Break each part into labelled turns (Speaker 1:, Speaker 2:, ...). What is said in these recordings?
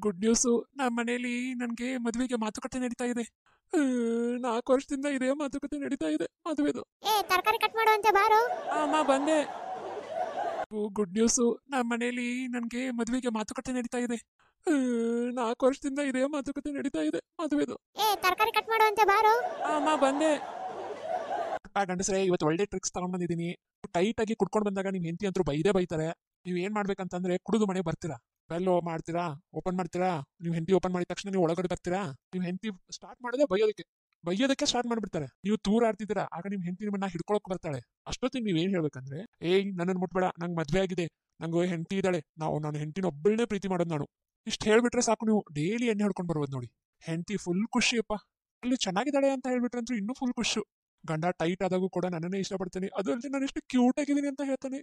Speaker 1: Good news. ನಮ್ಮ ಮನೇಲಿ ನನಗೆ ಮದುವೆಗೆ ಮಾತುಕತೆ ನಡೀತಾ ಇದೆ. 4 ವರ್ಷದಿಂದ ಇದೆ ಮಾತುಕತೆ ನಡೀತಾ ಇದೆ ಮದುವೆದು.
Speaker 2: ತರಕಾರಿ ಕಟ್ ಮಾಡುವಂತೆ ಬಾರೋ.
Speaker 1: ಅಮ್ಮ ಬಂದೆ. Good news. ನಮ್ಮ ಮನೇಲಿ ನನಗೆ ಮದುವೆಗೆ ಮಾತುಕತೆ ನಡೀತಾ ಇದೆ. 4 ವರ್ಷದಿಂದ ಇದೆ ಮಾತುಕತೆ ನಡೀತಾ ಇದೆ ಮದುವೆದು.
Speaker 2: ತರಕಾರಿ ಕಟ್ ಮಾಡುವಂತೆ ಬಾರೋ.
Speaker 1: ಅಮ್ಮ ಬಂದೆ. ಗಂಡಸ್ರೆ, ಇವತ್ತು ಒಳ್ಳೆ ಟ್ರಿಕ್ಸ್ ತಗೊಂಡ್ ಬಂದಿದ್ದೀನಿ. ಟೈಟ್ ಆಗಿ ಕುಡ್ಕೊಂಡು ಬಂದಾಗ ನಿಮ್ ಹೆಂಡತಿ ಅಂತೂ ಬೈದೇ ಬೈತಾರೆ. ನೀವ್ ಏನ್ ಮಾಡ್ಬೇಕಂತಂದ್ರೆ ಕುಡಿದು ಮನೆಗೆ ಬರ್ತೀರಾ, ಬೆಲ್ ಮಾಡ್ತೀರಾ, ಓಪನ್ ಮಾಡ್ತೀರಾ. ನೀವು ಹೆಂಡತಿ ಓಪನ್ ಮಾಡಿದ ತಕ್ಷಣ ನೀವು ಒಳಗಡೆ ಬರ್ತೀರಾ. ನೀವು ಹೆಂಡತಿ ಸ್ಟಾರ್ಟ್ ಮಾಡೋದೇ ಬೈಯೋದಕ್ಕೆ ಸ್ಟಾರ್ಟ್ ಮಾಡ್ಬಿಡ್ತಾರೆ. ನೀವು ತೂರ ಆಡ್ತಿದ್ದೀರಾ, ಆಗ ನಿಮ್ ಹೆಂಡತಿ ನಿಮ್ಮನ್ನ ಹಿಡ್ಕೊಳಕ್ ಬರ್ತಾಳೆ. ಅಷ್ಟೊತ್ತಿಗೆ ನೀವ್ ಏನ್ ಹೇಳ್ಬೇಕಂದ್ರೆ, ನನ್ನನ್ನು ಮುಟ್ಬೇಡ, ನಂಗೆ ಮದ್ವೆ ಆಗಿದೆ, ನಂಗೆ ಹೆಂಡತಿ ಇದ್ದಾಳೆ, ನನ್ನ ಹೆಂಡತಿನ ಒಬ್ಬಳನ್ನೇ ಪ್ರೀತಿ ಮಾಡೋದು ನಾನು. ಇಷ್ಟು ಹೇಳ್ಬಿಟ್ರೆ ಸಾಕು. ನೀವು ಡೈಲಿ ಎಣ್ಣೆ ಹೊಡ್ಕೊಂಡು ಬರ್ಬೋದು ನೋಡಿ. ಹೆಂಡತಿ ಫುಲ್ ಖುಷಿಯಪ್ಪ. ಅಲ್ಲಿ ಚೆನ್ನಾಗಿದ್ದಾಳೆ ಅಂತ ಹೇಳ್ಬಿಟ್ರಂತೂ ಇನ್ನೂ ಫುಲ್ ಖುಷಿ. ಗಂಡ ಟೈಟ್ ಆದಾಗೂ ಕೂಡ ನನ್ನನ್ನೇ ಇಷ್ಟಪಡ್ತೇನೆ, ಅದು ಅಲ್ಲದೆ ನಾನು ಎಷ್ಟು ಕ್ಯೂಟ್ ಆಗಿದ್ದೀನಿ ಅಂತ ಹೇಳ್ತಾನೆ.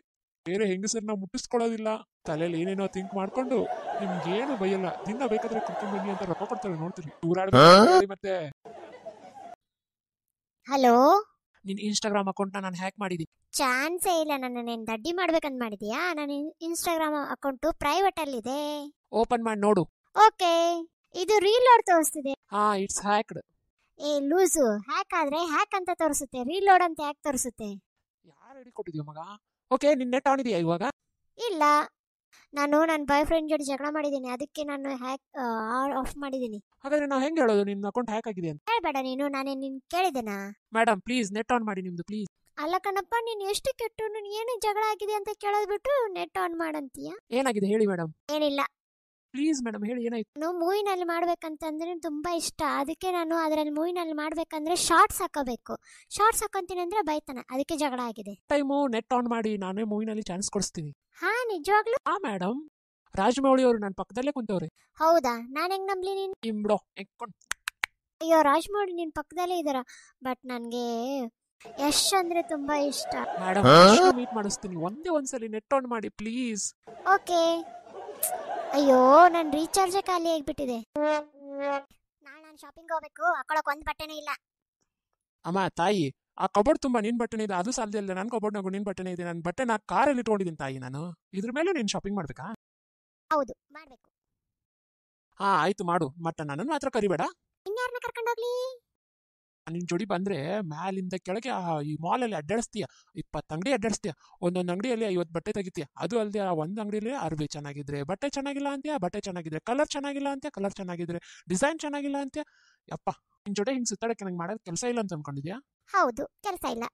Speaker 1: ಬೇರೆ ಹೆಂಗಸರನ್ನ ಮುಟ್ಟಿಸ್ಕೊಳ್ಳೋದಿಲ್ಲ, ತಲೆಯಲ್ಲಿ ಏನೇನೋ ಥಿಂಕ್ ಮಾಡ್ಕೊಂಡು ನಿಮ್ಗೇನು ಬೈಯಲ್ಲ. ದಿನ ಬೇಕಾದ್ರೆ ಕುತ್ಕೊಂಡ್ ಬನ್ನಿ ಅಂತ ರೊಕ್ಕ ಕೊಡ್ತಾರೆ, ನೋಡ್ತೀರಿ. ಮತ್ತೆ
Speaker 2: ಹಲೋ,
Speaker 1: ನಿನ್ ಇನ್ಸ್ಟಾಗ್ರಾಮ್ ಅಕೌಂಟ್ ನಾನು ಹ್ಯಾಕ್ ಮಾಡಿದೀನಿ.
Speaker 2: ಚಾನ್ಸೇ ಇಲ್ಲ. ನನ್ನ ದಡ್ಡಿ ಮಾಡ್ಬೇಕಂತ ಮಾಡಿದ್ಯಾ? ನನ್ನ ಇನ್ಸ್ಟಾಗ್ರಾಮ್ ಅಕೌಂಟ್ ಪ್ರೈವೇಟ್ ಅಲ್ಲಿ ಇದೆ.
Speaker 1: ಓಪನ್ ಮಾಡಿ ನೋಡು.
Speaker 2: ಓಕೆ, ಇದು ರೀಲ್ ಲೋಡ್ ತೋರಿಸ್ತಿದೆ.
Speaker 1: It's hacked.
Speaker 2: ಲೂಸು. ಹ್ಯಾಕ್ ಆದ್ರೆ ಹ್ಯಾಕ್ ಅಂತ ತೋರಿಸುತ್ತೆ, ರೀಲೋಡ್ ಅಂತ ಯಾಕೆ ತೋರಿಸುತ್ತೆ?
Speaker 1: ಯಾರು ಹೇಳಿ ಕೊಟ್ಟಿದ್ಯೋ ಮಗ? ಓಕೆ, ನಿನ್ ನೆಟ್ ಆನ್ ಇದೆಯಾ ಇವಾಗ?
Speaker 2: ಇಲ್ಲ, ನಾನು ನನ್ನ ಬಾಯ್ ಫ್ರೆಂಡ್ ಜೊತೆ ಜಗಳ ಮಾಡಿದ್ದೀನಿ, ಅದಕ್ಕೆ ನಾನು ಹ್ಯಾಕ್ ಆಫ್ ಮಾಡಿದ್ದೀನಿ.
Speaker 1: ಹಾಗಾದ್ರೆ ನಾವು ಹೆಂಗೆ ಹೇಳೋದು ನಿನ್ನ ಅಕೌಂಟ್ ಹ್ಯಾಕ್ ಆಗಿದೆ ಅಂತ?
Speaker 2: ಹೇಳ್ಬೇಡ ನೀನು, ನಾನೇ ನಿನ್ ಕೇಳಿದೆನಾ?
Speaker 1: ಮೇಡಮ್ ಪ್ಲೀಸ್ ನೆಟ್ ಆನ್ ಮಾಡಿ ನಿಮ್ದು ಪ್ಲೀಸ್.
Speaker 2: ಅಲ್ಲ ಕಣಪ್ಪ, ನೀನು ಎಷ್ಟು ಕೆಟ್ಟು, ನೀನು ಏನು ಜಗಳ ಆಗಿದೆ ಅಂತ ಕೇಳೋದ್ ಬಿಟ್ಟು ನೆಟ್ ಆನ್ ಮಾಡಂತೀಯ.
Speaker 1: ಏನಾಗಿದೆ ಹೇಳಿ ಮೇಡಮ್.
Speaker 2: ಏನಿಲ್ಲ,
Speaker 1: ಪ್ಲೀಸ್ ಮೇಡಮ್ ಹೇಳಿ ಏನಾಯ್ತು.
Speaker 2: ನಾನು ಮೂವಿನಲ್ಲಿ ಮಾಡ್ಬೇಕಂತಂದ್ರೆ ತುಂಬಾ ಇಷ್ಟ, ಅದಕ್ಕೆ ನಾನು ಅದರಲ್ಲಿ ಮೂವಿನಲ್ಲಿ ಮಾಡ್ಬೇಕಂದ್ರೆ ಶಾರ್ಟ್ಸ್ ಹಾಕೋಬೇಕು. ಶಾರ್ಟ್ಸ್ ಹಾಕೊಂತೀನಿ ಅಂದ್ರೆ ಬೈತಾನೆ, ಅದಕ್ಕೆ ಜಗಳ ಆಗಿದೆ.
Speaker 1: ಟೈಮು ನೆಟ್ ಆನ್ ಮಾಡಿ, ನಾನೇ ಮೂವಿನಲ್ಲಿ ಚಾನ್ಸ್ ಕೊಡಿಸ್ತೀನಿ.
Speaker 2: ಹಾ, ನಿಜವಾಗ್ಲೂ?
Speaker 1: ಮೇಡಮ್, ರಾಜಮೌಳಿ ಅವರು ನನ್ನ ಪಕ್ಕದಲ್ಲೇ ಕುಂತವ್ರೆ.
Speaker 2: ಹೌದಾ? ನಾನು ಹೆಂಗ್ ನಂಬ್ಲಿ ನೀನು?
Speaker 1: ಬಿಡೋ.
Speaker 2: ಅಯ್ಯೋ, ರಾಜಮೌಳಿ ನಿನ್ ಪಕ್ಕದಲ್ಲೇ ಇದಾರ, ಬಟ್ ನನ್ಗೆ ಯಶ್ ಅಂದ್ರೆ ತುಂಬಾ ಇಷ್ಟ.
Speaker 1: ಮೇಡಮ್ ಮೀಟ್ ಮಾಡಿಸ್ತೀನಿ, ಒಂದ್ಸಲಿ ನೆಟ್ ಆನ್ ಮಾಡಿ ಪ್ಲೀಸ್.
Speaker 2: ಓಕೆ. ಅಯ್ಯೋ, ನನ್ನ ರೀಚಾರ್ಜೇ ಖಾಲಿ ಆಗ್ಬಿಟ್ಟಿದೆ. ನಾನು ಶಾಪಿಂಗ್ ಹೋಗ್ಬೇಕು, ಹಾಕೊಳಕ್ ಒಂದ್ ಬಟ್ಟೆನೇ ಇಲ್ಲ.
Speaker 1: ಅಮ್ಮ ತಾಯಿ, ಆ ಕಬೋರ್ಡ್ ತುಂಬಾ ನಿನ್ ಬಟ್ಟೆನೇ ಇದೆ, ಅದು ಸಾಲದೇ ಇಲ್ಲ. ನನ್ನ ಕಬೋರ್ಡ್ನಾಗೂ ನಿನ್ ಬಟ್ಟೆನೇ ಇದೆ. ನನ್ನ ಬಟ್ಟೆ ನಾ ಕಾರಲ್ಲಿ ಇಟ್ಕೊಂಡಿದ್ದೀನಿ ತಾಯಿ. ನಾನು ಇದ್ರ ಮೇಲೆ ನೀನ್ ಶಾಪಿಂಗ್ ಮಾಡ್ಬೇಕಾ?
Speaker 2: ಹೌದು, ಮಾಡ್ಬೇಕು.
Speaker 1: ಆಯ್ತು ಮಾಡು, ಮತ್ತೆ ನನ್ನನ್ನು ಮಾತ್ರ ಕರಿಬೇಡ.
Speaker 2: ಇನ್ಯಾರನ್ನ ಕರ್ಕೊಂಡೋಗ್ಲಿ?
Speaker 1: ನಿನ್ ಜೋಡಿ ಬಂದ್ರೆ ಮ್ಯಾಲಿಂದ ಕೆಳಗೆ ಈ ಮಾಲಲ್ಲಿ ಅಡ್ಡಾಡಿಸ್ತೀಯ, 20 ಅಂಗಡಿ ಅಡ್ಡಾಡಿಸ್ತೀಯ, ಒಂದೊಂದು ಅಂಗಡಿಯಲ್ಲಿ 50 ಬಟ್ಟೆ ತೆಗಿತೀಯ. ಅದು ಅಲ್ಲದೆ ಆ ಒಂದು ಅಂಗಡಿಯಲ್ಲಿ ಅರ್ಬಿ ಚೆನ್ನಾಗಿದ್ರೆ ಬಟ್ಟೆ ಚೆನ್ನಾಗಿಲ್ಲ ಅಂತ್ಯ, ಬಟ್ಟೆ ಚೆನ್ನಾಗಿದ್ರೆ ಕಲರ್ ಚೆನ್ನಾಗಿಲ್ಲ ಅಂತ್ಯ, ಕಲರ್ ಚೆನ್ನಾಗಿದ್ರೆ ಡಿಸೈನ್ ಚೆನ್ನಾಗಿಲ್ಲ ಅಂತ್ಯ. ಯಪ್ಪ, ನಿನ್ ಜೊತೆ ಹಿಂಗ್ ಸುತ್ತಾಡಕ್ಕೆ ನಂಗೆ ಮಾಡೋದು ಕೆಲಸ ಇಲ್ಲ ಅಂತ ಅನ್ಕೊಂಡಿದ್ಯಾ?
Speaker 2: ಹೌದು, ಕೆಲಸ ಇಲ್ಲ.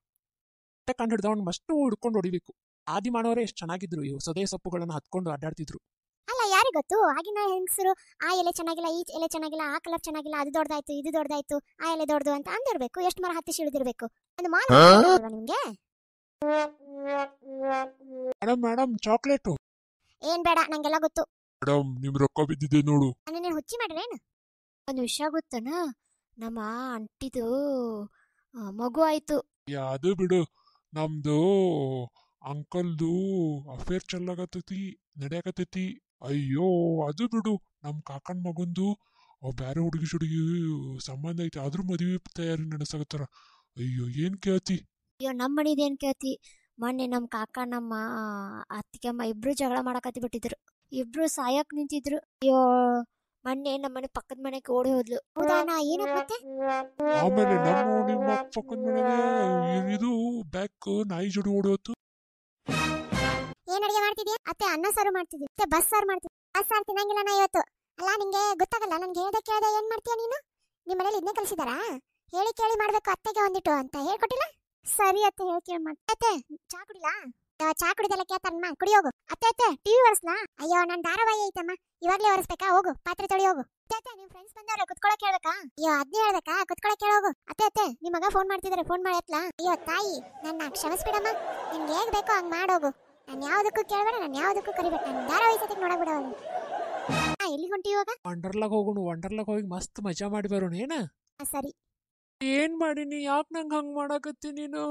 Speaker 1: ಬಟ್ಟೆ ಕಂಡು ಹಿಡ್ದವ್ನು ಮಸ್ತು ಹುಡ್ಕೊಂಡು ಹೊಡಿಬೇಕು. ಆದಿ ಮಾಡೋರೇ ಎಷ್ಟು ಚೆನ್ನಾಗಿದ್ರು, ಇವು ಸೊದೆ ಸೊಪ್ಪುಗಳನ್ನ ಹತ್ಕೊಂಡು ಅಡ್ಡಾಡ್ತಿದ್ರು.
Speaker 2: ಅಲ್ಲ, ಯಾರಿಗೆ ಗೊತ್ತು? ಆಗಿನ ಹೆಂಗಸರು ಆ ಎಲೆ ಚೆನ್ನಾಗಿಲ್ಲ, ಈ ಎಲೆ ಚೆನ್ನಾಗಿಲ್ಲ, ಆ ಕಲರ್ ಚೆನ್ನಾಗಿಲ್ಲ, ಅದು ದೊಡ್ಡದಾಯ್ತು, ಇದು ದೊಡ್ಡದಾಯ್ತು, ಆ ಎಲೆ ದೊಡ್ಡದು ಅಂತ ಅಂದಿರ್ಬೇಕು. ಎಷ್ಟು ಮರ ಹತ್ತಿ ಇಳಿದಿರ್ಬೇಕು. ಅದು ಮಾಲ್ ನಿಮ್ಗೆ.
Speaker 1: ಮೇಡಮ್ ಚಾಕ್ಲೇಟು
Speaker 2: ಏನ್ ಬೇಡ, ನಂಗೆಲ್ಲ ಗೊತ್ತು.
Speaker 1: ಮೇಡಮ್ ನಿಮ್ ರೊಕ್ಕ ಬಿದ್ದಿದೆ ನೋಡು.
Speaker 2: ನಾನು ಹುಚ್ಚಿ ಮಾಡ್ರೇನು? ಒಂದು ವಿಷಯ ಗೊತ್ತನ, ನಮ್ಮ ಅಂಟಿದು ಮಗು ಆಯ್ತು.
Speaker 1: ಅದು ಬಿಡು, ನಮ್ದು ಅಂಕಲ್ದು ಅಫೇರ್ ಚಲ್ಲಾಗತೈತಿ, ನಡೆಯಕತೈತಿ. ಅಯ್ಯೋ ಅದು ಬಿಡು, ನಮ್ ಕಾಕನ್ ಮಗಂದು ಬ್ಯಾರೆ ಹುಡುಗಿ ಸಂಬಂಧ ಐತಿ, ಅದ್ರ ಮದುವೆ ತಯಾರಿ ನಡೆಸಕತ್ತಾರ. ಅಯ್ಯೋ ಏನ್ ಕೇಳ್ತಿ?
Speaker 2: ಅಯ್ಯೋ, ನಮ್ಮ ಮನಿದೇನ್ ಕೇಳ್ತಿ? ಮೊನ್ನೆ ನಮ್ ಕಾಕ ನಮ್ಮ ಅತ್ತಿಗೆಮ್ಮ ಇಬ್ರು ಜಗಳ ಮಾಡಕತ್ತಿ ಬಿಟ್ಟಿದ್ರು. ಇಬ್ರು ಸಾಯಕ್ ನಿಂತಿದ್ರು. ಅಯ್ಯೋ, ಮೊನ್ನೆ ನಮ್ಮನೆ ಪಕ್ಕದ ಮನೆಗೆ ಓಡಿ ಹೋದ್ಲು. ಹೌದಾನಾ? ಏನಕ್ಕೆ?
Speaker 1: ಆಮೇಲೆ ನಿಮ್ಮ ಪಕ್ಕದ ಮನೆಗೆ ಇದು ಬ್ಯಾಕ್ ನಾಯಿ ಜೋಡಿ ಓಡಿ ಹೋತು.
Speaker 2: ಏನ್ ಅಡಿಗೆ ಮಾಡ್ತಿದ್ಯಾ? ಅತ್ತೆ ಅನ್ನ ಸಾರು ಮಾಡ್ತಿದ್ದಿ, ಅತ್ತೆ ಬಸ್ ಸಾರು ಮಾಡ್ತಿದ್ದಿ. ಬಸ್ ಸಾರು ತಿನ್ನಂಗಿಲ್ಲ ನಾ ಇವತ್ತು. ಅಲ್ಲ, ನಿಂಗೆ ಗೊತ್ತಾಗಲ್ಲ, ನನ್ಗೆ ಹೇಳ್ದೆ ಕೇಳ್ದೆ ಏನ್ ಮಾಡ್ತೀಯ ನೀನು? ನಿಮ್ಮ ಮನೇಲಿ ಇದನ್ನೇ ಕಲಿಸಿದಾರಾ? ಹೇಳಿ ಕೇಳಿ ಮಾಡ್ಬೇಕು, ಅತ್ತೆಗೆ ಒಂದಿಟ್ಟು ಅಂತ ಹೇಳ್ಕೊಟ್ಟಿಲ್ಲ? ಸರಿ ಅತ್ತೆ, ಹೇಳಿ ಕೇಳಿ ಮಾಡಿ. ಅತ್ತೆ ಚಾ ಕುಡಿಲಾ? ಚಾ ಕುಡಿದೆಲ್ಲ ಕೇಳ್ತಾರಮ್ಮ, ಕುಡಿ ಹೋಗು. ಅತ್ತೆ ಟಿವಿ ಒರೆಸ್ಲಾ? ಅಯ್ಯೋ, ನನ್ ಧಾರಾವಾಹಿ ಐತಮ್ಮ, ಇವಾಗ್ಲೇ ಒರೆಸ್ಬೇಕಾ? ಹೋಗು, ಪಾತ್ರೆ ತೊಳಿ ಹೋಗು. ಅತ್ತೆ ನಿಮ್ ಫ್ರೆಂಡ್ಸ್ ಬಂದವ್ರೆ, ಕುತ್ಕೊಳಕ್ ಹೇಳ್ಬೇಕಾ? ಅಯ್ಯೋ, ಅದ್ನೇ ಹೇಳ್ಬೇಕಾ? ಕುತ್ಕೊಳಕ್ ಹೇಳೋಗು. ಅತ್ತೆ ನಿಮ್ ಮಗ ಫೋನ್ ಮಾಡ್ತಿದಾರೆ, ಫೋನ್ ಮಾಡಿ ಎತ್ಲಾ? ಅಯ್ಯೋ ತಾಯಿ, ನನ್ನ ಕ್ಷಮಿಸ್ಬಿಡಮ್ಮ, ನಿನ್ಗೆ ಹೇಗ್ ಬೇಕೋ ಹಂಗ್ ಮಾಡೋಗು. ನಾನು ಯಾವ್ದಕ್ಕೂ ಕೇಳ್ಬೇಡ, ನಾನು ಯಾವ್ದಕ್ಕೂ ಕರಿಬೇಡ. ನಾನು ಧಾರಾವಾಹಿ ಸತಿಗೆ ನೋಡಕ್ ಬಿಡೋ. ಎಲ್ಲಿ ಹೊಂಟಿ ಇವಾಗ? ವಂಡರ್ಲಾಗ್
Speaker 1: ಹೋಗೋಣ. ವಂಡರ್ಲಾಗ್ ಹೋಗಿ ಮಸ್ತ್ ಮಜಾ ಮಾಡಿ ಬರೋಣ. ಏನ?
Speaker 2: ಸರಿ.
Speaker 1: ಏನ್ ಮಾಡೀನಿ? ಯಾಕೆ ನಂಗೆ ಹಂಗ್ ಮಾಡಕತ್ತಿ ನೀನು?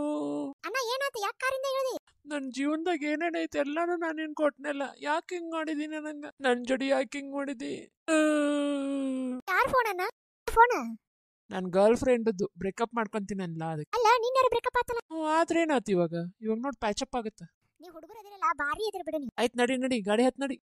Speaker 2: ಅಣ್ಣ ಏನಾಯ್ತು? ಯಾಕೆ ಕಾರಿಂದ ಇಳಿದಿ?
Speaker 1: ನನ್ ಜೀವನದಾಗ ಏನೇನೈತೆ ಎಲ್ಲಾನು ನಾನು ನಿನ್ ಕೊಟ್ನೆಲ್ಲ. ಯಾಕೆ ಹಿಂಗ್ ಮಾಡಿದೀನಿ? ನನ್ ಜೋಡಿ ಯಾಕೆ ಹಿಂಗ್ ಮಾಡಿದಿ?
Speaker 2: ಯಾರ್ ಫೋನ್ ಅಣ್ಣ? ಫೋನ್
Speaker 1: ನನ್ ಗರ್ಲ್ ಫ್ರೆಂಡ್ದು ಬ್ರೇಕಪ್ ಮಾಡ್ಕೊಂತೀನಲ್ಲ ಅದಕ್ಕೆ.
Speaker 2: ಅಲ್ಲ, ನೀನ್ ಯಾರು ಬ್ರೇಕಪ್ ಆತಲ್ಲ?
Speaker 1: ಆದ್ರೆ ಏನಾಯ್ತು ಇವಾಗ ನೋಡ್ ಪ್ಯಾಚಪ್ ಆಗುತ್ತೆ.
Speaker 2: ನೀವು ಹುಡುಗರು ಅದಿರಲ್ಲ, ಬಾರಿ ಇದ್ರ ಬಿಡು ನೀವು.
Speaker 1: ಆಯ್ತು ನಡಿ ಗಾಡಿ ಹತ್ ನಡಿ.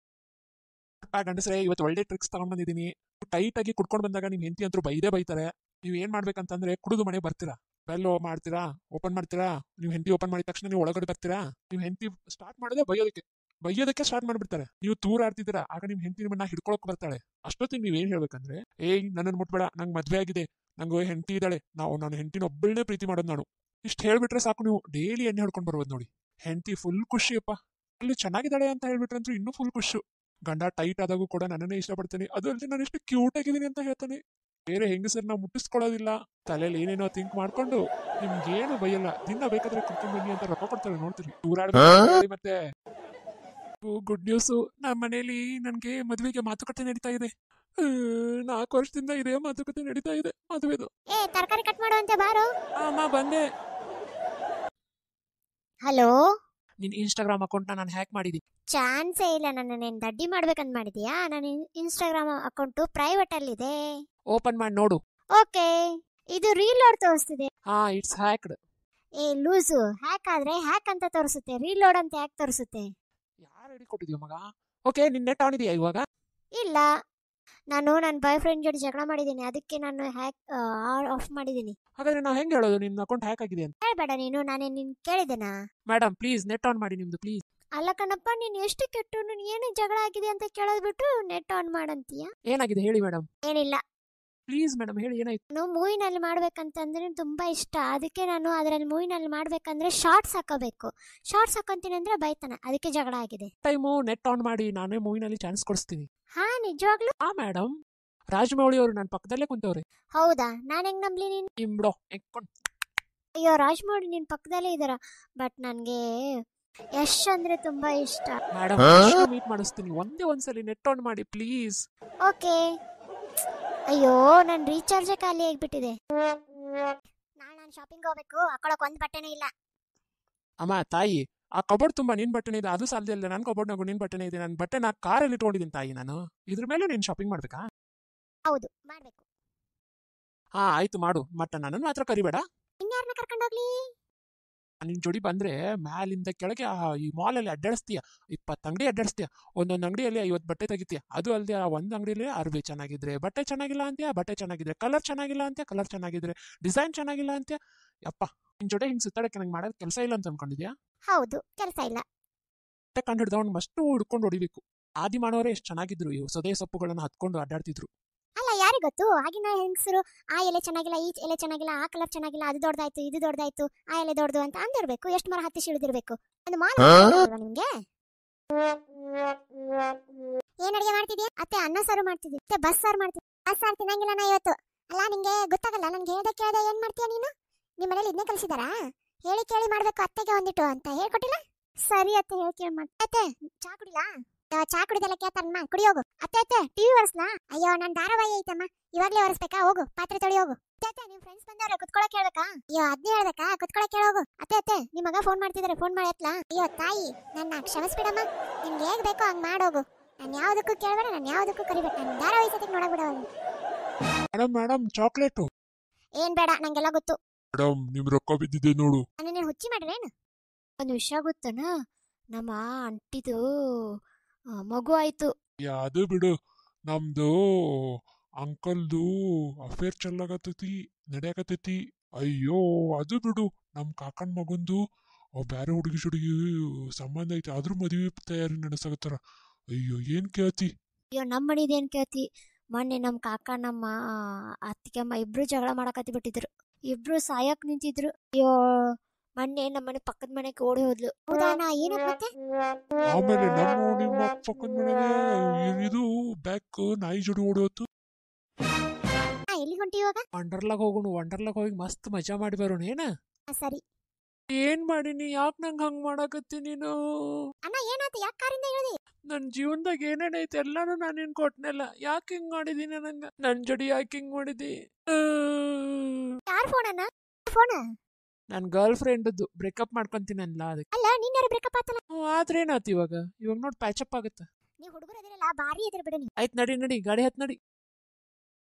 Speaker 1: ಗಂಡಸ್ರೆ ಇವತ್ತು ಒಳ್ಳೆ ಟ್ರಿಕ್ಸ್ ತಗೊಂಡ್ ಬಂದಿದ್ದೀನಿ. ಟೈಟ್ ಆಗಿ ಕುಡ್ಕೊಂಡು ಬಂದಾಗ ನಿಮ್ ಹೆಂಡತಿ ಅಂತೂ ಬೈದೇ ಬೈತಾರೆ. ನೀವ್ ಏನ್ ಮಾಡ್ಬೇಕಂತಂದ್ರೆ ಕುಡಿದು ಮನೆ ಬರ್ತೀರಾ, ಬೆಲ್ ಮಾಡ್ತೀರಾ, ಓಪನ್ ಮಾಡ್ತೀರಾ. ನೀವು ಹೆಂಡತಿ ಓಪನ್ ಮಾಡಿದ ತಕ್ಷಣ ನೀವು ಒಳಗಡೆ ಬರ್ತೀರಾ. ನೀವು ಹೆಂಡತಿ ಸ್ಟಾರ್ಟ್ ಮಾಡೋದೇ ಬೈಯೋದಕ್ಕೆ ಸ್ಟಾರ್ಟ್ ಮಾಡ್ಬಿಡ್ತಾರೆ. ನೀವು ತೂರ ಆಡ್ತಿದ್ದೀರಾ, ಆಗ ನಿಮ್ ಹೆಂಡತಿ ನಿಮ್ಮನ್ನ ಹಿಡ್ಕೊಳಕ್ ಬರ್ತಾಳೆ. ಅಷ್ಟೊತ್ತಿಗೆ ನೀವ್ ಏನ್ ಹೇಳ್ಬೇಕಂದ್ರೆ, ಏಯ್ ನನ್ನನ್ನು ಮುಟ್ಬೇಡ, ನಂಗೆ ಮದ್ವೆ ಆಗಿದೆ, ನಂಗೆ ಹೆಂಡತಿ ಇದ್ದಾಳೆ, ನನ್ನ ಹೆಂಡತಿನ ಒಬ್ಬಳನ್ನೇ ಪ್ರೀತಿ ಮಾಡೋದು ನಾನು. ಇಷ್ಟು ಹೇಳ್ಬಿಟ್ರೆ ಸಾಕು, ನೀವು ಡೈಲಿ ಎಣ್ಣೆ ಹೊಡ್ಕೊಂಡು ಬರ್ಬೋದು ನೋಡಿ. ಹೆಂಡತಿ ಫುಲ್ ಖುಷಿಯಪ್ಪ. ಅಲ್ಲಿ ಚೆನ್ನಾಗಿದ್ದಾಳೆ ಅಂತ ಹೇಳ್ಬಿಟ್ರಂತೂ ಇನ್ನೂ ಫುಲ್ ಖುಷು. ಗಂಡ ಟೈಟ್ ಆದಾಗೂ ಕೂಡ ನನ್ನನ್ನೇ ಇಷ್ಟಪಡ್ತೀನಿ, ಅದು ಅಲ್ಲದೆ ನಾನು ಎಷ್ಟು ಕ್ಯೂಟ್ ಆಗಿದ್ದೀನಿ ಅಂತ ಹೇಳ್ತಾನೆ. ಬೇರೆ ಹೆಂಗಸರನ್ನ ಮುಟ್ಟಿಸ್ಕೊಳ್ಳೋದಿಲ್ಲ, ತಲೆಯಲ್ಲಿ ಏನೇನೋ ಥಿಂಕ್ ಮಾಡ್ಕೊಂಡು ನಿಮ್ಗೇನು ಬೈಯಲ್ಲ. ದಿನ ಬೇಕಾದ್ರೆ ಕುಡ್ಕೊಂಡು ಬನ್ನಿ ಅಂತ ರೊಕ್ಕ ಕೊಡ್ತಾರೆ, ನೋಡ್ತೀರಿ. ಊರಾಡ್ಬೇಕು ಮತ್ತೆ. ಗುಡ್ ನ್ಯೂಸು, ನಮ್ಮ ಮನೇಲಿ ನನ್ಗೆ ಮದುವೆಗೆ ಮಾತುಕತೆ ನಡೀತಾ ಇದೆ. 4 ವರ್ಷದಿಂದ ಇದೆ ಮಾತುಕತೆ ನಡೀತಾ ಇದೆ ಮದುವೆದು.
Speaker 2: ತರಕಾರಿ ಕಟ್ ಮಾಡುವಂತೆ ಬಾರೋ.
Speaker 1: ಅಮ್ಮ ಬಂದೆ.
Speaker 2: ಹಲೋ,
Speaker 1: ನಿನ್ ಇನ್ಸ್ಟಾಗ್ರಾಮ್ ಅಕೌಂಟ್ ನಾನು ಹ್ಯಾಕ್ ಮಾಡಿದೀನಿ.
Speaker 2: ಚಾನ್ಸೇ ಇಲ್ಲ. ನನ್ನ ದಡ್ಡಿ ಮಾಡ್ಬೇಕಂತ ಮಾಡಿದ್ಯಾ? ನನ್ನ ಇನ್ಸ್ಟಾಗ್ರಾಮ್ ಅಕೌಂಟು ಪ್ರೈವೇಟ್ ಅಲ್ಲಿದೆ.
Speaker 1: ಓಪನ್ ಮಾಡಿ ನೋಡು.
Speaker 2: ಓಕೆ, ಇದು ರೀಲೋಡ್ ತೋರಿಸ್ತಿದೆ.
Speaker 1: It's hacked.
Speaker 2: ಲೂಸು. ಹ್ಯಾಕ್ ಆದ್ರೆ ಹ್ಯಾಕ್ ಅಂತ ತೋರಿಸುತ್ತೆ, ರೀಲೋಡ್ ಅಂತ ಯಾಕೆ ತೋರಿಸುತ್ತೆ?
Speaker 1: ಯಾರು ಹೇಳಿ ಕೊಟ್ಟಿದ್ಯೋ ಮಗ? ಓಕೆ, ನಿನ್ ನೆಟ್ ಆನ್ ಇದೆಯಾ ಇವಾಗ?
Speaker 2: ಇಲ್ಲ, ನಾನು ನನ್ನ ಬಾಯ್ ಫ್ರೆಂಡ್ ಜೊತೆ ಜಗಳ ಮಾಡಿದ್ದೀನಿ, ಅದಕ್ಕೆ ನಾನು ಹ್ಯಾಕ್ ಆಫ್ ಮಾಡಿದ್ದೀನಿ.
Speaker 1: ಹಾಗಾದ್ರೆ ನಾವು ಹೆಂಗ್ ಹೇಳೋದು ನಿನ್ನ ಅಕೌಂಟ್ ಹ್ಯಾಕ್ ಆಗಿದೆ ಅಂತ?
Speaker 2: ಹೇಳ್ಬೇಡ ನೀನು, ನಾನೇ ನಿನ್ ಕೇಳಿದೆನಾ?
Speaker 1: ಮೇಡಮ್ ಪ್ಲೀಸ್ ನೆಟ್ ಆನ್ ಮಾಡಿ ನಿಮ್ದು ಪ್ಲೀಸ್.
Speaker 2: ಅಲ್ಲ ಕಣಪ್ಪ, ನೀನ್ ಎಷ್ಟು ಕೆಟ್ಟು, ನೀನು ಏನಕ್ಕೆ ಜಗಳ ಆಗಿದೆ ಅಂತ ಕೇಳೋದ್ ಬಿಟ್ಟು ನೆಟ್ ಆನ್ ಮಾಡಂತೀಯ.
Speaker 1: ಏನಾಗಿದೆ ಹೇಳಿ ಮೇಡಮ್.
Speaker 2: ಏನಿಲ್ಲ,
Speaker 1: ಪ್ಲೀಸ್ ಮೇಡಮ್ ಹೇಳಿ ಏನಾಯ್ತು.
Speaker 2: ನಾನು ಮೂವಿನಲ್ಲಿ ಮಾಡ್ಬೇಕಂತಂದ್ರೆ ತುಂಬಾ ಇಷ್ಟ, ಅದಕ್ಕೆ ನಾನು ಅದರಲ್ಲಿ ಮೂವಿನಲ್ಲಿ ಮಾಡ್ಬೇಕಂದ್ರೆ ಶಾರ್ಟ್ಸ್ ಹಾಕೋಬೇಕು. ಶಾರ್ಟ್ಸ್ ಹಾಕೊಂತೀನಿ ಅಂದ್ರೆ ಬೈತಾನೆ, ಅದಕ್ಕೆ ಜಗಳ ಆಗಿದೆ.
Speaker 1: ಟೈಮು ನೆಟ್ ಆನ್ ಮಾಡಿ, ನಾನೇ ಮೂವಿನಲ್ಲಿ ಚಾನ್ಸ್ ಕೊಡಿಸ್ತೀನಿ.
Speaker 2: ಹಾ ನಿಜವಾಗ್ಲು?
Speaker 1: ಮೇಡಮ್, ರಾಜಮೌಳಿ ಅವರು ನನ್ನ ಪಕ್ಕದಲ್ಲೇ ಕುಂತವ್ರೆ.
Speaker 2: ಹೌದಾ? ನಾನ್ ಹೆಂಗ್ ನಂಬ್ಲಿ ನೀನ್?
Speaker 1: ಇಂಬ್ಡೋ ಎಕ್ಕೊಂಡು.
Speaker 2: ಅಯ್ಯೋ, ರಾಜಮೌಳಿ ನಿನ್ ಪಕ್ಕದಲ್ಲೇ ಇದಾರ, ಬಟ್ ನನ್ಗೆ ಯಶ್ ಅಂದ್ರೆ ತುಂಬಾ ಇಷ್ಟ.
Speaker 1: ಮೇಡಮ್ ಮೀಟ್ ಮಾಡಿಸ್ತೀನಿ, ಒಂದ್ಸಲಿ ನೆಟ್ ಆನ್ ಮಾಡಿ ಪ್ಲೀಸ್.
Speaker 2: ಓಕೆ. ಅಯ್ಯೋ, ನನ್ ರೀಚಾರ್ಜ್ ಖಾಲಿ ಆಗ್ಬಿಟ್ಟಿದೆ. ನಾನು ಶಾಪಿಂಗ್ ಹೋಗ್ಬೇಕು, ಹಾಕೊಳಕ್ ಒಂದ್ ಬಟ್ಟೆನೇ ಇಲ್ಲ.
Speaker 1: ಅಮ್ಮ ತಾಯಿ, ಆ ಕಬೋರ್ಡ್ ತುಂಬಾ ನಿನ್ ಬಟ್ಟೆನೇ ಇದೆ, ಅದು ಸಾಲದೇ ಇಲ್ಲ. ನನ್ನ ಕಬೋರ್ಡ್ನಾಗು ನಿನ್ ಬಟ್ಟೆನೇ ಇದೆ. ನನ್ನ ಬಟ್ಟೆ ನಾ ಕಾರಲ್ಲಿ ಇಟ್ಕೊಂಡಿದ್ದೀನಿ ತಾಯಿ. ನಾನು ಇದ್ರ ಮೇಲೆ ನೀನ್ ಶಾಪಿಂಗ್ ಮಾಡ್ಬೇಕಾ?
Speaker 2: ಹೌದು, ಮಾಡ್ಬೇಕು.
Speaker 1: ಆಯ್ತು ಮಾಡು, ಮಟ್ಟ ನನ್ನನ್ನು ಮಾತ್ರ ಕರಿಬೇಡ.
Speaker 2: ಇನ್ಯಾರನ್ನ ಕರ್ಕೊಂಡೋಗ್ಲಿ?
Speaker 1: ನಿನ್ ಜೋಡಿ ಬಂದ್ರೆ ಮ್ಯಾಲಿಂದ ಕೆಳಗೆ ಈ ಮಾಲಲ್ಲಿ ಅಡ್ಡಾಡಿಸ್ತೀಯ, 20 ಅಂಗಡಿ ಅಡ್ಡಾಡಿಸ್ತೀಯ. ಒಂದೊಂದು ಅಂಗಡಿಯಲ್ಲಿ 50 ಬಟ್ಟೆ ತೆಗಿತೀಯ. ಅದು ಅಲ್ಲದೆ ಆ ಒಂದು ಅಂಗಡಿಯಲ್ಲಿ ಅರ್ಬಿ ಚೆನ್ನಾಗಿದ್ರೆ ಬಟ್ಟೆ ಚೆನ್ನಾಗಿಲ್ಲ ಅಂತೀಯ, ಬಟ್ಟೆ ಚೆನ್ನಾಗಿದ್ರೆ ಕಲರ್ ಚೆನ್ನಾಗಿಲ್ಲ ಅಂತೀಯ, ಕಲರ್ ಚೆನ್ನಾಗಿದ್ರೆ ಡಿಸೈನ್ ಚೆನ್ನಾಗಿಲ್ಲ ಅಂತೀಯ. ಯಪ್ಪ, ನಿನ್ ಜೊತೆ ಹಿಂಗ್ ಸುತ್ತಾಡಕ್ಕೆ ನಂಗೆ ಮಾಡೋದು ಕೆಲಸ ಇಲ್ಲ ಅಂತ ಅನ್ಕೊಂಡಿದ್ಯಾ?
Speaker 2: ಹೌದು, ಕೆಲಸ ಇಲ್ಲ.
Speaker 1: ಬಟ್ಟೆ ಕಂಡು ಹಿಡ್ದವ್ನು ಮಸ್ತು ಹುಡ್ಕೊಂಡು ಹೊಡಿಬೇಕು. ಆದಿ ಮಾಡೋರೇ ಎಷ್ಟು ಚೆನ್ನಾಗಿದ್ರು, ಇವು ಸೊದೆ ಸೊಪ್ಪುಗಳನ್ನ ಹತ್ಕೊಂಡು ಅಡ್ಡಾಡ್ತಿದ್ರು.
Speaker 2: ಅಲ್ಲ, ಯಾರಿಗೆ ಗೊತ್ತು? ಆಗಿನ ಹೆಂಗಸರು ಆ ಎಲೆ ಚೆನ್ನಾಗಿಲ್ಲ, ಈ ಎಲೆ ಚೆನ್ನಾಗಿಲ್ಲ, ಆ ಕಲರ್ ಚೆನ್ನಾಗಿಲ್ಲ, ಅದು ದೊಡ್ಡದಾಯ್ತು, ಇದು ದೊಡ್ಡದಾಯ್ತು, ಆ ಎಲೆ ದೊಡ್ಡದು ಅಂತ ಅಂದಿರ್ಬೇಕು. ಎಷ್ಟು ಮರ ಹತ್ತಿ ಇಳಿದಿರ್ಬೇಕು. ಒಂದು ಮಾಲ್ ನಿಮ್ಗೆ. ಏನ್ ಅಡಿಗೆ ಮಾಡ್ತಿದ್ಯಾ? ಅತ್ತೆ ಅನ್ನ ಸಾರು ಮಾಡ್ತಿದ್ವಿ, ಅತ್ತೆ ಬಸ್ ಸಾರು ಮಾಡ್ತಿದ್ವಿ. ಬಸ್ ಸಾರು ತಿನ್ನಂಗಿಲ್ಲ ನಾ ಇವತ್ತು. ಅಲ್ಲ, ನಿಂಗೆ ಗೊತ್ತಾಗಲ್ಲ, ನನ್ಗೆ ಕೇಳ್ದೆ ಏನ್ ಮಾಡ್ತೀಯ ನೀನು? ನಿಮ್ಮ ಮನೇಲಿ ಇದನ್ನೇ ಕಲಿಸಿದಾರಾ? ಹೇಳಿ ಕೇಳಿ ಮಾಡ್ಬೇಕು, ಅತ್ತೆಗೆ ಒಂದಿಟ್ಟು ಅಂತ ಹೇಳ್ಕೊಟ್ಟಿಲ್ಲ? ಸರಿ ಅತ್ತೆ, ಹೇಳಿ ಕೇಳಿ ಮಾಡ್ತೀನಿ. ಅತ್ತೆ ಚಾ ಕುಡಿಲಾ? ಚಾ ಕುಡಿದಲ್ಲ ಕೇಳ್ತಾರಮ್ಮ, ಕುಡಿ ಹೋಗು. ಅತ್ತೆ ಟಿವಿ ಒರೆಸ್ಲಾ? ಅಯ್ಯೋ, ನನ್ ಧಾರಾವಾಹಿ ಐತಮ್ಮ, ಇವಾಗ್ಲೇ ಒರೆಸ್ಬೇಕಾ? ಹೋಗು, ಪಾತ್ರೆ ತೊಳಿ ಹೋಗು. ಅತ್ತೆ ನಿಮ್ ಫ್ರೆಂಡ್ಸ್ ಬಂದವ್ರೆ, ಕುತ್ಕೊಳಕ್ ಹೇಳ್ಬೇಕಾ? ಅಯ್ಯೋ, ಅದ್ನೇ ಹೇಳ್ಬೇಕಾ? ಕುತ್ಕೊಳಕ್ ಹೇಳೋಗು. ಅತ್ತೆ ನಿಮ್ ಮಗ ಫೋನ್ ಮಾಡ್ತಿದಾರೆ, ಫೋನ್ ಮಾಡಿ ಎತ್ಲಾ? ಅಯ್ಯೋ ತಾಯಿ, ನನ್ನ ಕ್ಷಮಿಸ್ಬಿಡಮ್ಮ, ನಿಮ್ಗೆ ಹೇಗ್ ಬೇಕೋ ಹಂಗ್ ಮಾಡೋಗು. ನಾನು ಯಾವ್ದಕ್ಕೂ ಕೇಳ್ಬೇಡ, ನಾನು ಯಾವ್ದಕ್ಕೂ ಕರಿಬೇಡ. ನಾನು ಧಾರಾವಾಹಿ ಸತಿಗೆ ನೋಡಕ್ ಬಿಡ.
Speaker 1: ಮೇಡಮ್ ಚಾಕ್ಲೇಟು
Speaker 2: ಏನ್ ಬೇಡ, ನಂಗೆಲ್ಲ ಗೊತ್ತು.
Speaker 1: ಮೇಡಮ್, ನಿಮ್ ರೊಕ್ಕ ಬಿದ್ದಿದೆ ನೋಡು.
Speaker 2: ನೀನ್ ಹುಚ್ಚಿ ಮಾಡ್ರೇನು? ಒಂದು ವಿಷಯ ಗೊತ್ತನ, ನಮ್ಮ ಅಂಟಿದು ಮಗು ಆಯ್ತು.
Speaker 1: ಅದು ಬಿಡು, ನಮ್ದು ಅಂಕಲ್ದು ಅಫೇರ್ ಚಲ್ಲಾಗತೈತಿ, ನಡೆಯಕತೈತಿ. ಅಯ್ಯೋ ಅದು ಬಿಡು, ನಮ್ ಕಾಕನ್ ಮಗಂದು ಬ್ಯಾರೆ ಹುಡುಗಿ ಸಂಬಂಧ ಐತಿ, ಆದ್ರೂ ಮದುವೆ ತಯಾರಿ ನಡೆಸಕತ್ತಾರ. ಅಯ್ಯೋ, ಏನ್ ಕೇಳ್ತಿ?
Speaker 2: ಅಯ್ಯೋ, ನಮ್ಮ ಮನಿದೇನ್ ಕೇಳ್ತಿ? ಮೊನ್ನೆ ನಮ್ ಕಾಕ ನಮ್ಮ ಅತ್ತಿಗೆಮ್ಮ ಇಬ್ರು ಜಗಳ ಮಾಡಕತ್ತಿ ಬಿಟ್ಟಿದ್ರು, ಇಬ್ರು ಸಾಯಕ್ ನಿಂತಿದ್ರು. ಅಯ್ಯೋ, ಮೊನ್ನೆ ನಮ್ಮನೆ ಪಕ್ಕದ ಮನೆಗೆ ಓಡಿ ಹೋದ್ಲು. ಹೌದಾನ? ಏನಕ್ಕೆ?
Speaker 1: ಆಮೇಲೆ ನಮ್ಮ ನಿಮ್ಮ ಪಕ್ಕದ ಮನೆಗೆ ಇದು ಬ್ಯಾಕ್ ನಾಯಿ ಜೋಡಿ ಓಡಿ ಹೋತು.
Speaker 2: ಎಲ್ಲಿಗೆ ಹೊಂಟಿ ಇವಾಗ?
Speaker 1: ವಂಡರ್ಲಾಗ್ ಹೋಗೋಣ, ವಂಡರ್ಲಾಗ್ ಹೋಗಿ ಮಸ್ತ್ ಮಜಾ ಮಾಡಿ ಬರೋಣ. ಏನ?
Speaker 2: ಸರಿ.
Speaker 1: ಏನ್ ಮಾಡೀನಿ? ಯಾಕೆ ನಂಗೆ ಹಂಗ್ ಮಾಡಕತ್ತಿ ನೀನು?
Speaker 2: ಅಣ್ಣ ಏನಾಯ್ತು? ಯಾಕೆ ಕಾರಿಂದ ಇಳಿದಿ?
Speaker 1: ನನ್ ಜೀವನದಾಗ ಏನೇನೈತೆ ಎಲ್ಲಾನು ನಾನೇನ್ ಕೊಟ್ನೆಲ್ಲ. ಯಾಕೆ ಹಿಂಗ್ ಮಾಡಿದೀನಿ? ನನ್ ಜೋಡಿ ಯಾಕೆ ಹಿಂಗ್ ಮಾಡಿದಿ?
Speaker 2: ಯಾರ ಫೋನ್ ಅಣ್ಣ? ಫೋನ್
Speaker 1: ನನ್ ಗರ್ಲ್ ಫ್ರೆಂಡ್ದು ಬ್ರೇಕಪ್ ಮಾಡ್ಕೊಂತೀನಲ್ಲ ಅದಕ್ಕೆ.
Speaker 2: ಅಲ್ಲ, ನೀನ್ ಯಾರು ಬ್ರೇಕಪ್ ಆತಲ್ಲ?
Speaker 1: ಆದ್ರೆ ಏನಾಯ್ತು ಇವಾಗ ನೋಡ್ ಪ್ಯಾಚಪ್ ಆಗುತ್ತೆ.
Speaker 2: ನೀವು ಹುಡುಗರು ಅದಿರಲ್ಲ, ಬಾರಿ ಇದ್ರ ಬಿಡು ನೀವು.
Speaker 1: ಆಯ್ತು, ನಡಿ ಗಾಡಿ ಹತ್ ನಡಿ.